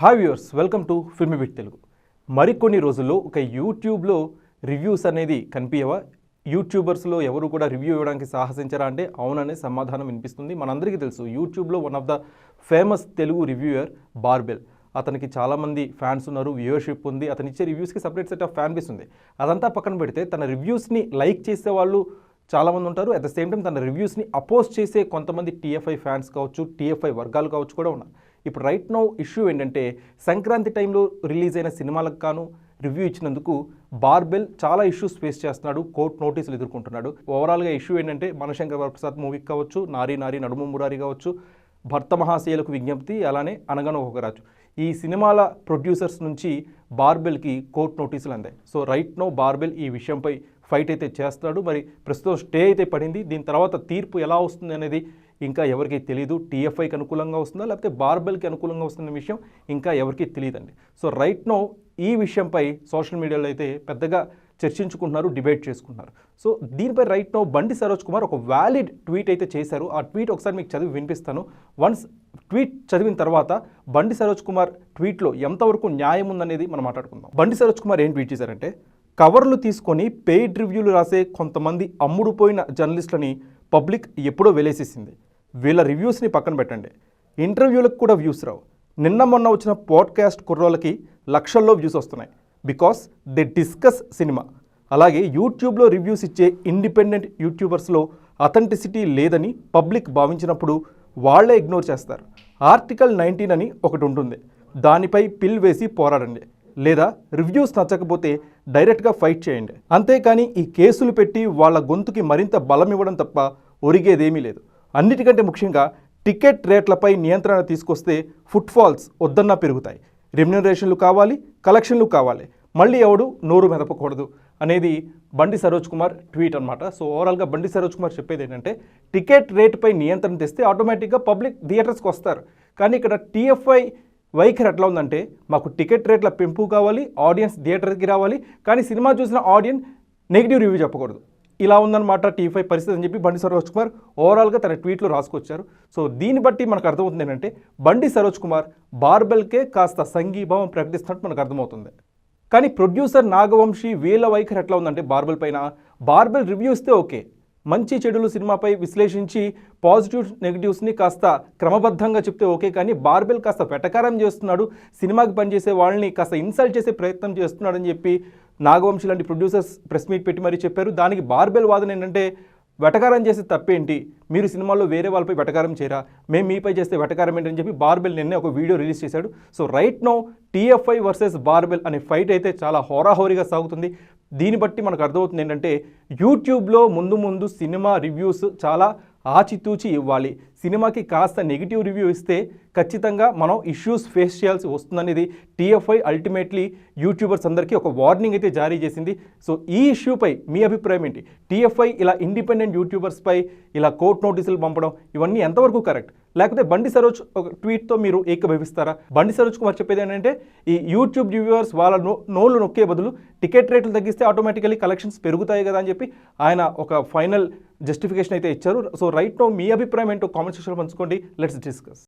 Hi viewers, welcome to filmy bit Telugu. మరికొన్ని రోజుల్లో ఒక యూట్యూబ్లో రివ్యూస్ అనేది కనిపించవా? యూట్యూబర్స్లో ఎవరు కూడా రివ్యూ ఇవ్వడానికి సాహసించరా అంటే అవుననే సమాధానం వినిపిస్తుంది. మనందరికీ తెలుసు, యూట్యూబ్లో one of the famous Telugu reviewer Barbell. అతనికి చాలామంది ఫ్యాన్స్ ఉన్నారు, వ్యూవర్షిప్ ఉంది, అతను ఇచ్చే రివ్యూస్కి separate set of fan base ఉంది. అదంతా పక్కన పెడితే తన రివ్యూస్ని లైక్ చేసే వాళ్ళు చాలామంది ఉంటారు. అట్ ద సేమ్ టైం తన రివ్యూస్ని అపోజ్ చేసే కొంతమంది టీఎఫ్ఐ ఫ్యాన్స్ కావచ్చు, టీఎఫ్ఐ వర్గాలు కావచ్చు కూడా ఉన్నారు. ఇప్పుడు రైట్ నౌ ఇష్యూ ఏంటంటే, సంక్రాంతి టైంలో రిలీజ్ అయిన సినిమాలకు గాను రివ్యూ ఇచ్చినందుకు బార్బెల్ చాలా ఇష్యూస్ ఫేస్ చేస్తున్నాడు, కోర్టు నోటీసులు ఎదుర్కొంటున్నాడు. ఓవరాల్గా ఇష్యూ ఏంటంటే, మనశంకర్ వరప్రసాద్ మూవీకి కావచ్చు, నారీ నారీ నడుము మురారి కావచ్చు, భర్త మహాశయులకు విజ్ఞప్తి, అలానే అనగన ఒక రాజు, ఈ సినిమాల ప్రొడ్యూసర్స్ నుంచి బార్బెల్కి కోర్టు నోటీసులు అందాయి. సో రైట్ నో బార్బెల్ ఈ విషయంపై ఫైట్ అయితే చేస్తున్నాడు. మరి ప్రస్తుతం స్టే అయితే పడింది. దీని తర్వాత తీర్పు ఎలా వస్తుంది అనేది ఇంకా ఎవరికీ తెలియదు. టీఎఫ్ఐకి అనుకూలంగా వస్తుందా లేకపోతే బార్బెల్కి అనుకూలంగా వస్తున్న విషయం ఇంకా ఎవరికీ తెలియదండి. సో రైట్ నో ఈ విషయంపై సోషల్ మీడియాలో అయితే పెద్దగా చర్చించుకుంటున్నారు, డిబేట్ చేసుకుంటున్నారు. సో దీనిపై రైట్ నో బండి సరోజ్ కుమార్ ఒక వ్యాలిడ్ ట్వీట్ అయితే చేశారు. ఆ ట్వీట్ ఒకసారి మీకు చదివి వినిపిస్తాను. వన్స్ ట్వీట్ చదివిన తర్వాత బండి సరోజ్ కుమార్ ట్వీట్లో ఎంతవరకు న్యాయం ఉందనేది మనం మాట్లాడుకుందాం. బండి సరోజ్ కుమార్ ఏం ట్వీట్ చేశారంటే, కవర్లు తీసుకొని పెయిడ్ రివ్యూలు రాసే కొంతమంది అమ్ముడుపోయిన జర్నలిస్టులని పబ్లిక్ ఎప్పుడో వెలేసేసింది. వీళ్ళ రివ్యూస్ని పక్కన పెట్టండి, ఇంటర్వ్యూలకు కూడా వ్యూస్ రావు. నిన్న మొన్న వచ్చిన పాడ్కాస్ట్ కుర్రోళ్ళకి లక్షల్లో వ్యూస్ వస్తున్నాయి. Because they discuss cinema. అలాగే యూట్యూబ్లో రివ్యూస్ ఇచ్చే ఇండిపెండెంట్ యూట్యూబర్స్లో అథెంటిసిటీ లేదని పబ్లిక్ భావించినప్పుడు వాళ్లే ఇగ్నోర్ చేస్తారు. ఆర్టికల్ 19 అని ఒకటి ఉంటుంది, దానిపై పిల్ వేసి పోరాడండి, లేదా రివ్యూస్ నచ్చకపోతే డైరెక్ట్గా ఫైట్ చేయండి. అంతేకాని ఈ కేసులు పెట్టి వాళ్ళ గొంతుకి మరింత బలం ఇవ్వడం తప్ప ఒరిగేదేమీ లేదు. అన్నిటికంటే ముఖ్యంగా టికెట్ రేట్లపై నియంత్రణ తీసుకొస్తే ఫుట్ఫాల్స్ వద్దన్నా పెరుగుతాయి. రెమ్యునరేషన్లు కావాలి, కలెక్షన్లు కావాలి, మళ్ళీ ఎవడు నోరు మెదపకూడదు అనేది బండి సరోజ్ కుమార్ ట్వీట్ అనమాట. సో ఓవరాల్గా బండి సరోజ్ కుమార్ చెప్పేది ఏంటంటే, టికెట్ రేటుపై నియంత్రణ తెస్తే ఆటోమేటిక్గా పబ్లిక్ థియేటర్స్కి వస్తారు. కానీ ఇక్కడ టీఎఫ్ఐ వైఖరి ఎట్లా ఉందంటే, మాకు టికెట్ రేట్ల పెంపు కావాలి, ఆడియన్స్ థియేటర్కి రావాలి, కానీ సినిమా చూసిన ఆడియన్స్ నెగిటివ్ రివ్యూ చెప్పకూడదు. ఇలా ఉందన్నమాట టీఎఫ్ఐ పరిస్థితి అని చెప్పి బండి సరోజ్ కుమార్ ఓవరాల్గా తన ట్వీట్లో రాసుకొచ్చారు. సో దీన్ని బట్టి మనకు అర్థమవుతుంది ఏంటంటే, బండి సరోజ్ కుమార్ బార్బెల్కే కాస్త సంఘీభావం ప్రకటిస్తున్నట్టు మనకు అర్థమవుతుంది. కానీ ప్రొడ్యూసర్ నాగవంశీ వీళ్ళ వైఖరి ఎట్లా ఉందంటే, బార్బెల్ పైన, బార్బెల్ రివ్యూ ఇస్తే ఓకే, మంచి చెడులు సినిమాపై విశ్లేషించి పాజిటివ్స్ నెగిటివ్స్ని కాస్త క్రమబద్ధంగా చెప్తే ఓకే, కానీ బార్బెల్ కాస్త వెటకారం చేస్తున్నాడు, సినిమాకి పనిచేసే వాళ్ళని కాస్త ఇన్సల్ట్ చేసే ప్రయత్నం చేస్తున్నాడని చెప్పి నాగవంశీ లాంటి ప్రొడ్యూసర్స్ ప్రెస్ మీట్ పెట్టి మరీ చెప్పారు. దానికి బార్బెల్ వాదన ఏంటంటే, వెటకారం చేసే తప్పేంటి, మీరు సినిమాల్లో వేరే వాళ్ళపై వెటకారం చేయరా, మేము మీపై చేస్తే వెటకారం ఏంటని చెప్పి బార్బెల్ నిన్నే ఒక వీడియో రిలీజ్ చేశాడు. So right now TFI versus Barbell అనే ఫైట్ అయితే చాలా హోరాహోరీగా సాగుతుంది. దీన్ని బట్టి మనకు అర్థమవుతుంది ఏంటంటే, యూట్యూబ్లో ముందు సినిమా రివ్యూస్ చాలా ఆచితూచి ఇవ్వాలి. సినిమాకి కాస్త నెగిటివ్ రివ్యూ ఇస్తే ఖచ్చితంగా మనం ఇష్యూస్ ఫేస్ చేయాల్సి వస్తుందనేది టీఎఫ్ఐ అల్టిమేట్లీ యూట్యూబర్స్ అందరికీ ఒక వార్నింగ్ అయితే జారీ చేసింది. సో ఈ ఇష్యూపై మీ అభిప్రాయం ఏంటి? టీఎఫ్ఐ ఇలా ఇండిపెండెంట్ యూట్యూబర్స్పై ఇలా కోర్టు నోటీసులు పంపడం ఇవన్నీ ఎంతవరకు కరెక్ట్? లేకపోతే బండి సరోజ్ ఒక ట్వీట్తో మీరు ఏకీభవిస్తారా? బండి సరోజ్ కుమార్ చెప్పేది ఏంటంటే, ఈ యూట్యూబ్ రివ్యూవర్స్ వాళ్ళ నోళ్ళు నొక్కే బదులు టికెట్ రేట్లు తగ్గిస్తే ఆటోమేటికలీ కలెక్షన్స్ పెరుగుతాయి కదా అని చెప్పి ఆయన ఒక ఫైనల్ జస్టిఫికేషన్ అయితే ఇచ్చారు. సో రైట్ నో మీ అభిప్రాయం ఏంటో కామెంట్ సెక్షన్లో పంచుకోండి. Let's discuss.